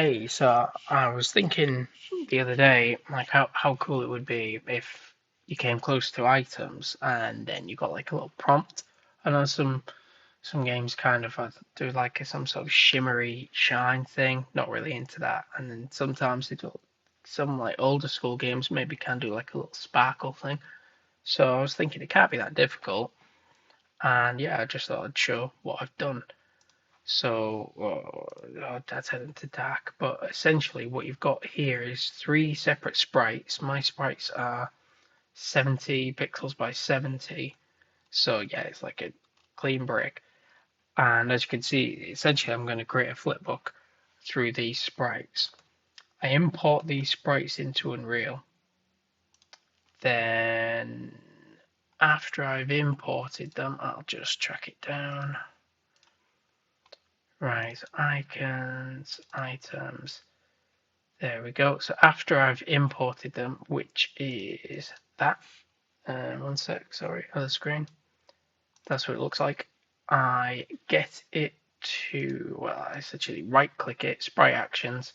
Hey, so I was thinking the other day, like how cool it would be if you came close to items and then you got like a little prompt. I know some games kind of do like some sort of shimmery shine thing. Not really into that. And then sometimes they do some like older school games maybe can do like a little sparkle thing. So I was thinking it can't be that difficult. And yeah, I just thought I'd show what I've done. So, that's heading to dark. But essentially, what you've got here is three separate sprites. My sprites are 70 pixels by 70. So, yeah, it's like a clean break. And as you can see, essentially, I'm going to create a flipbook through these sprites. I import these sprites into Unreal. Then, after I've imported them, I'll just track it down. Right, icons, items. There we go. So after I've imported them, which is that, one sec, sorry, other screen. That's what it looks like. I get it to, well, I essentially right click it, sprite actions,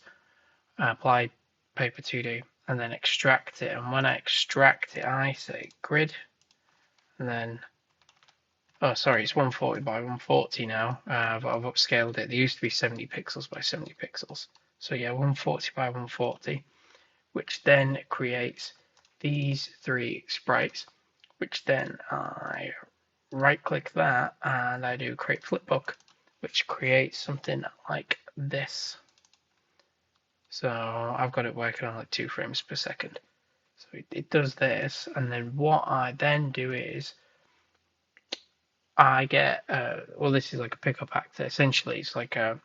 apply paper 2D, and then extract it. And when I extract it, I say grid, and then, oh, sorry, it's 140 by 140 now. I've upscaled it. They used to be 70 pixels by 70 pixels. So yeah, 140 by 140. Which then creates these three sprites, which then I right click that and I do create flipbook, which creates something like this. So I've got it working on like 2 frames per second. So it does this, and then what I then do is I get, well, this is like a pickup actor. Essentially, it's like a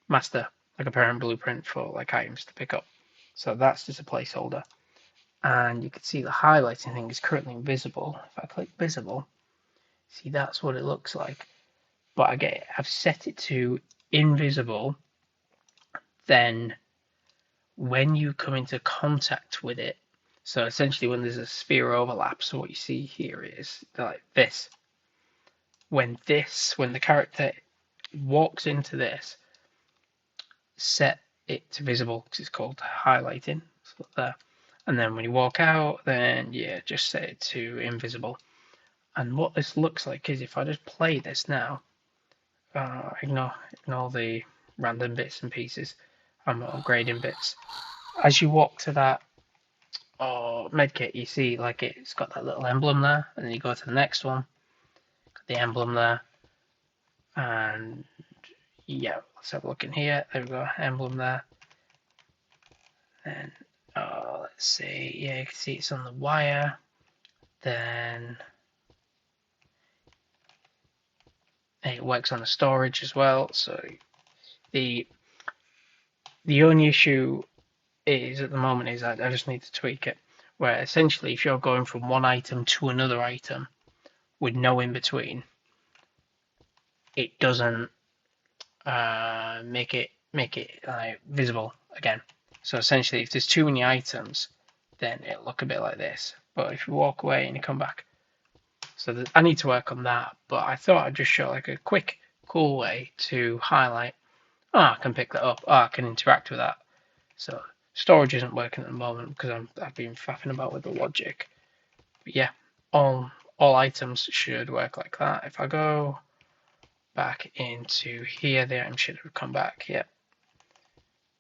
master, like a parent blueprint for like items to pick up. So that's just a placeholder. And you can see the highlighting thing is currently invisible. If I click visible, see that's what it looks like. But I've set it to invisible. Then when you come into contact with it, so essentially when there's a sphere overlap, so what you see here is like this. When the character walks into this, set it to visible because it's called highlighting. So there. And then when you walk out, then yeah, just set it to invisible. And what this looks like is if I just play this now, ignore the random bits and pieces, I'm upgrading bits. As you walk to that medkit, you see like it's got that little emblem there, and then you go to the next one, got the emblem there, and yeah, let's have a look in here. There we go, emblem there. And let's see, yeah, you can see it's on the wire. Then it works on the storage as well. So the only issue is at the moment is I just need to tweak it. Where essentially, if you're going from one item to another item with no in between, it doesn't make it visible again. So essentially, if there's too many items, then it'll look a bit like this. But if you walk away and you come back, so I need to work on that. But I thought I'd just show like a quick, cool way to highlight. Oh, I can pick that up. Oh, I can interact with that. So storage isn't working at the moment because I've been faffing about with the logic. But yeah, all items should work like that. If I go back into here, the item should have come back. Yep.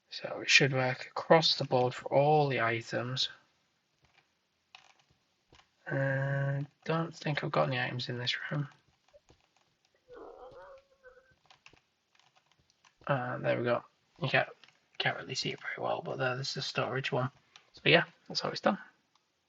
So it should work across the board for all the items. Don't think I've got any items in this room. There we go. You can't really see it very well, but there's the storage one. So yeah, that's how it's done.